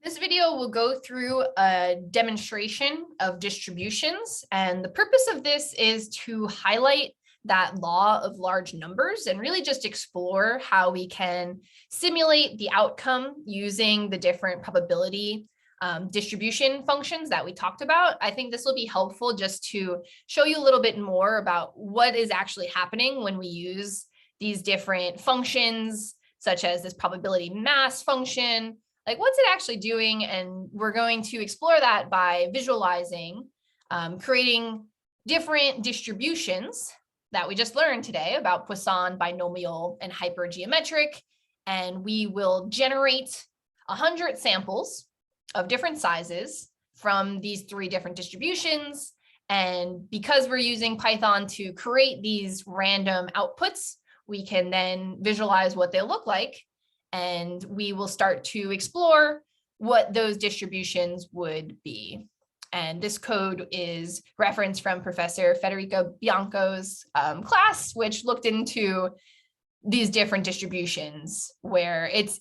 This video will go through a demonstration of distributions, and the purpose of this is to highlight that law of large numbers and really just explore how we can simulate the outcome using the different probability distribution functions that we talked about. I think this will be helpful just to show you a little bit more about what is actually happening when we use these different functions, such as this probability mass function. Like, what's it actually doing? And we're going to explore that by visualizing, creating different distributions that we just learned today about Poisson, binomial, and hypergeometric. And we will generate 100 samples of different sizes from these three different distributions. And because we're using Python to create these random outputs, we can then visualize what they look like. And we will start to explore what those distributions would be. And this code is referenced from Professor Federico Bianco's class, which looked into these different distributions, where it's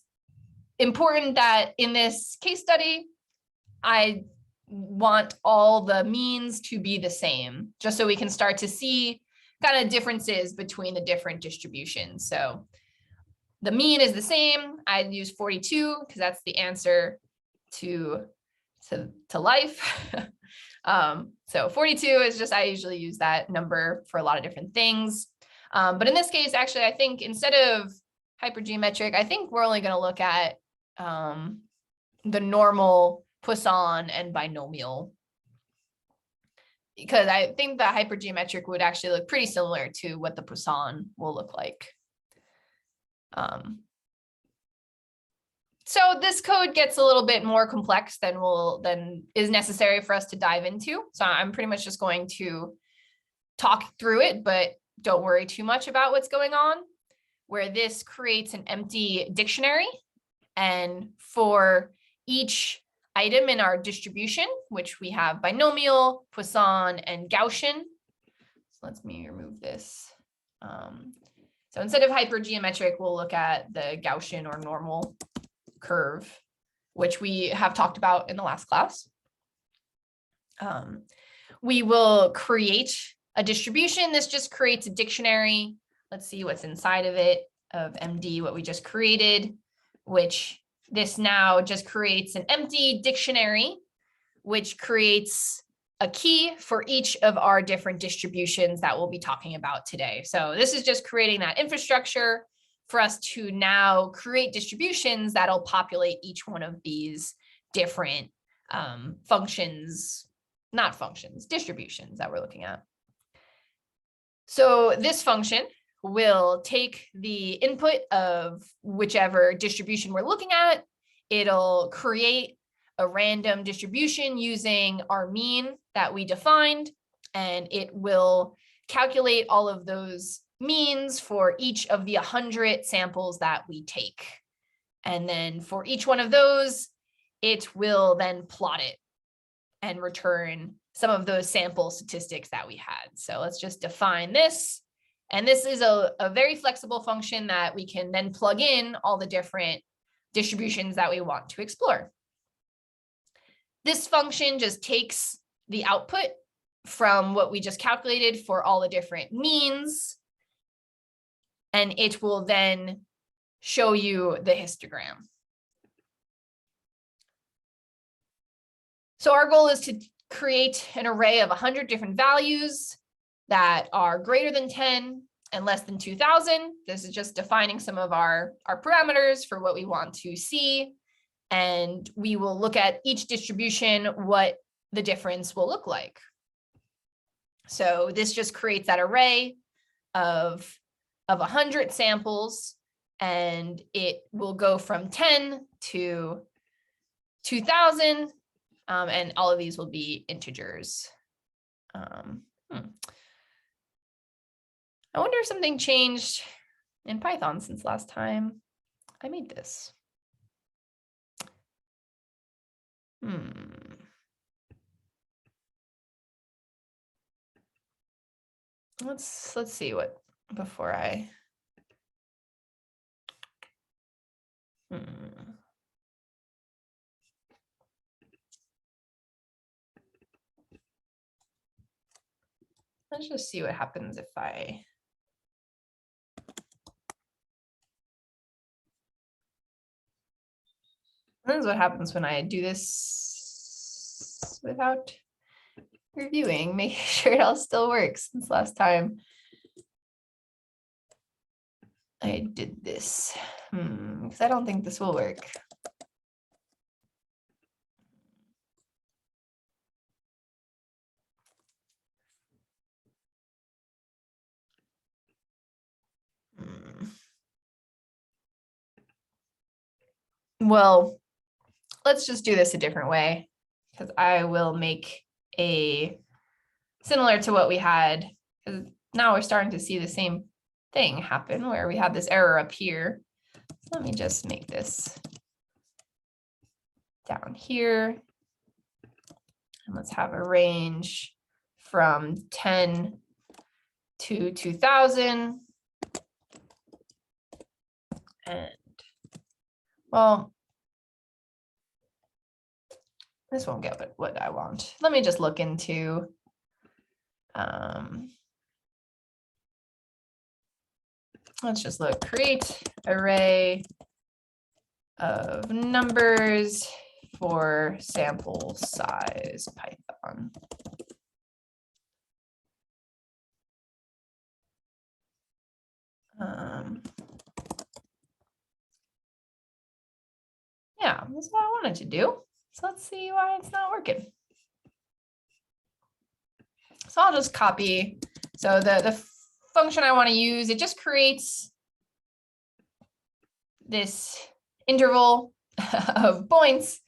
important that in this case study, I want all the means to be the same, just so we can start to see kind of differences between the different distributions. So the mean is the same. I'd use 42 because that's the answer to life. So 42 is just, I usually use that number for a lot of different things. But in this case, actually, I think instead of hypergeometric, I think we're only going to look at the normal Poisson and binomial, because I think the hypergeometric would actually look pretty similar to what the Poisson will look like. So this code gets a little bit more complex than is necessary for us to dive into. So I'm pretty much just going to talk through it, but don't worry too much about what's going on, where this creates an empty dictionary. And for each item in our distribution, which we have binomial, Poisson, and Gaussian. So let me remove this. So instead of hypergeometric, we'll look at the Gaussian or normal curve, which we have talked about in the last class. We will create a distribution. This just creates a dictionary. Let's see what's inside of it, of MD, what we just created, which this now just creates an empty dictionary, which creates a key for each of our different distributions that we'll be talking about today. So this is just creating that infrastructure for us to now create distributions that'll populate each one of these different distributions that we're looking at. So this function will take the input of whichever distribution we're looking at. It'll create a random distribution using our mean that we defined, and it will calculate all of those means for each of the 100 samples that we take. And then for each one of those, it will then plot it and return some of those sample statistics that we had. So let's just define this. And this is a very flexible function that we can then plug in all the different distributions that we want to explore. This function just takes the output from what we just calculated for all the different means, and it will then show you the histogram. So our goal is to create an array of 100 different values that are greater than 10 and less than 2000. This is just defining some of our parameters for what we want to see. And we will look at each distribution, what the difference will look like. So this just creates that array of 100 samples, and it will go from 10 to 2000, and all of these will be integers. I wonder if something changed in Python since last time I made this. Let's see what before I. let's just see what happens if I. This is what happens when I do this without reviewing, making sure it all still works since last time I did this. Because I don't think this will work. Well, let's just do this a different way, because I will make a similar to what we had, because now we're starting to see the same thing happen where we have this error up here. So let me just make this down here. And let's have a range from 10 to 2000. And well, this won't get what I want. Let me just look into let's just look, create array of numbers for sample size Python. Yeah, that's what I wanted to do. So let's see why it's not working. So I'll just copy. So the function I want to use, it just creates this interval of points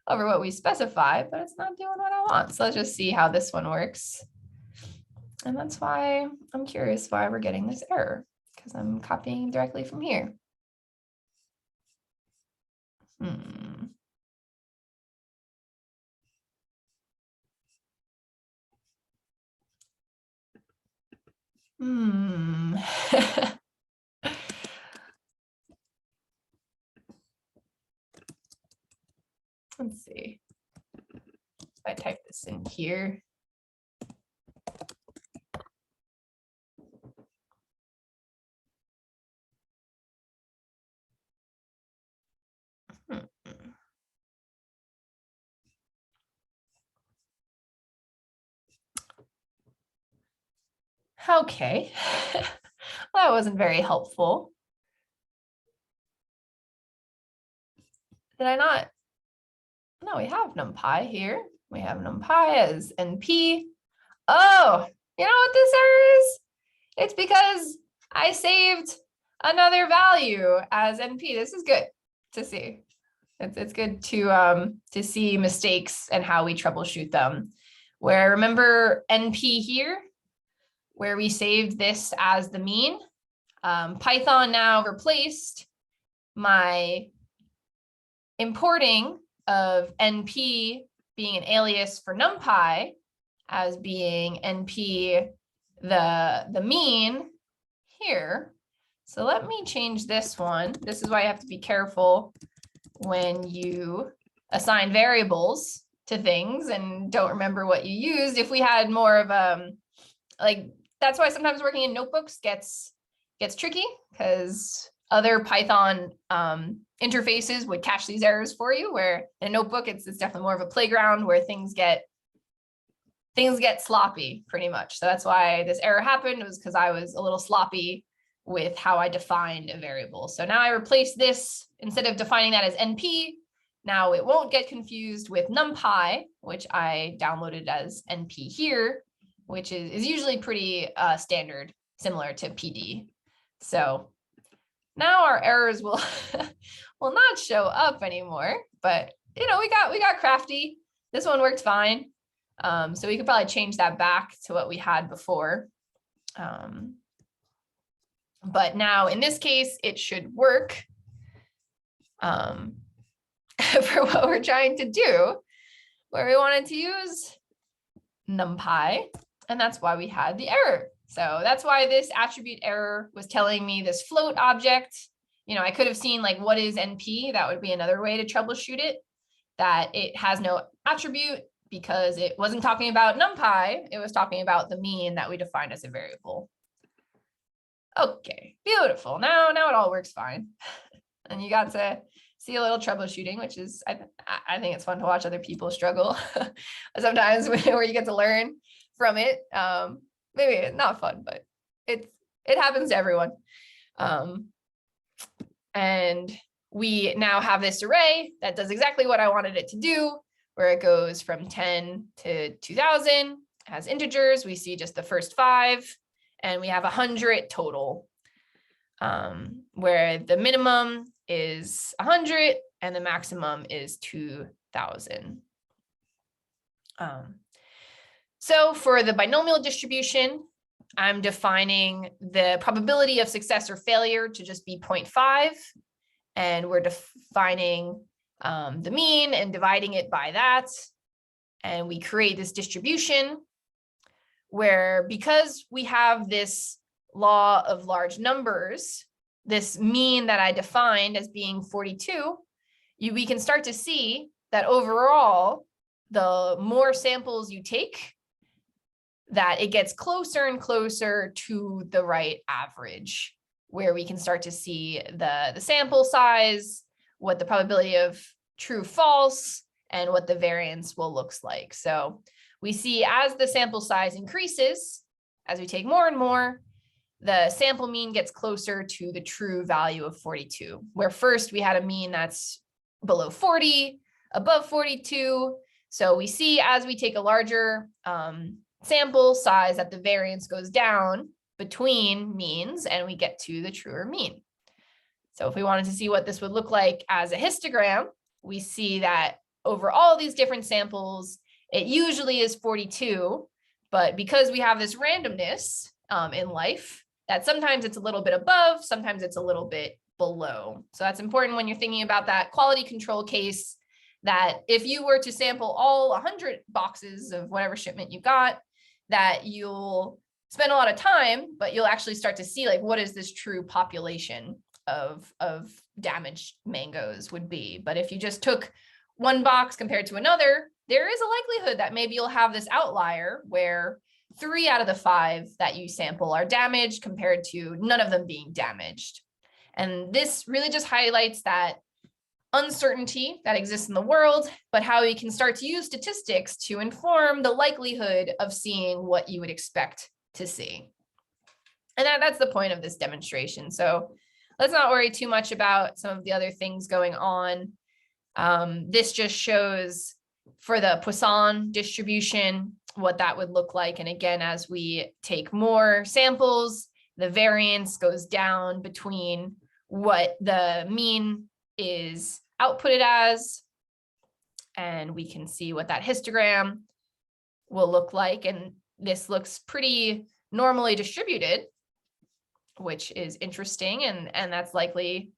over what we specify, but it's not doing what I want. So let's just see how this one works. And that's why I'm curious why we're getting this error, because I'm copying directly from here. Let's see. If I type this in here. Okay, well, that wasn't very helpful. Did I not? No, we have NumPy here. We have NumPy as NP. Oh, you know what this error is? It's because I saved another value as NP. This is good to see. It's good to see mistakes and how we troubleshoot them. Where remember NP here, where we saved this as the mean. Python now replaced my importing of NP being an alias for NumPy as being NP the mean here. So let me change this one. This is why you have to be careful when you assign variables to things and don't remember what you used. If we had more of like, that's why sometimes working in notebooks gets tricky, because other Python interfaces would catch these errors for you, where in a notebook, it's definitely more of a playground where things get sloppy pretty much. So that's why this error happened, was because I was a little sloppy with how I defined a variable. So now I replace this, instead of defining that as NP, now it won't get confused with NumPy, which I downloaded as NP here, which is usually pretty standard, similar to PD. So now our errors will will not show up anymore, but you know, we got crafty. This one worked fine. So we could probably change that back to what we had before. But now in this case, it should work for what we're trying to do, where we wanted to use NumPy, and that's why we had the error. So that's why this attribute error was telling me this float object. You know, I could have seen like, what is NP? That would be another way to troubleshoot it, that it has no attribute, because it wasn't talking about NumPy, it was talking about the mean that we defined as a variable. Okay, beautiful. Now it all works fine. And you got to see a little troubleshooting, which is, I think it's fun to watch other people struggle sometimes where you get to learn from it. Maybe not fun, but it happens to everyone. And we now have this array that does exactly what I wanted it to do, where it goes from 10 to 2000, has integers. We see just the first 5, and we have 100 total, where the minimum is 100 and the maximum is 2000. So for the binomial distribution, I'm defining the probability of success or failure to just be 0.5. And we're defining the mean and dividing it by that. And we create this distribution where, because we have this law of large numbers, this mean that I defined as being 42, we can start to see that overall, the more samples you take, that it gets closer and closer to the right average, where we can start to see the sample size, what the probability of true false, and what the variance will looks like. So we see as the sample size increases, as we take more and more, the sample mean gets closer to the true value of 42, where first we had a mean that's below 40, above 42. So we see as we take a larger sample size that the variance goes down between means and we get to the truer mean. So if we wanted to see what this would look like as a histogram, we see that over all these different samples, it usually is 42, but because we have this randomness in life, that sometimes it's a little bit above, sometimes it's a little bit below. So that's important when you're thinking about that quality control case, that if you were to sample all 100 boxes of whatever shipment you got, that you'll spend a lot of time, but you'll actually start to see, like, what is this true population of damaged mangoes would be. But if you just took one box compared to another, there is a likelihood that maybe you'll have this outlier where 3 out of the 5 that you sample are damaged compared to none of them being damaged. And this really just highlights that uncertainty that exists in the world, but how you can start to use statistics to inform the likelihood of seeing what you would expect to see. And that's the point of this demonstration. So let's not worry too much about some of the other things going on. This just shows for the Poisson distribution what that would look like. And again, as we take more samples, the variance goes down between what the mean is outputted as, and we can see what that histogram will look like. And this looks pretty normally distributed, which is interesting, and that's likely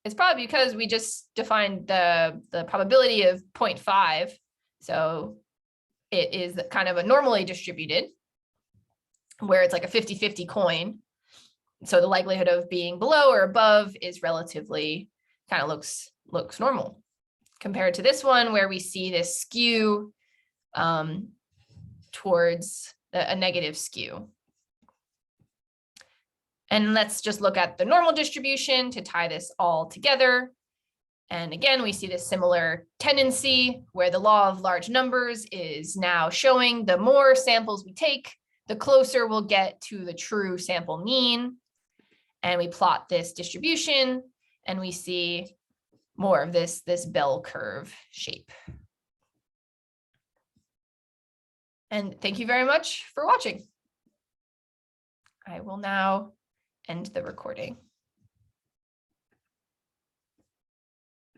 it's probably because we just defined the probability of 0.5. So it is kind of a normally distributed, where it's like a 50-50 coin. So the likelihood of being below or above is relatively kind of looks normal, compared to this one where we see this skew towards a negative skew. And let's just look at the normal distribution to tie this all together. And again, we see this similar tendency where the law of large numbers is now showing the more samples we take, the closer we'll get to the true sample mean. And we plot this distribution and we see more of this bell curve shape. And thank you very much for watching. I will now end the recording.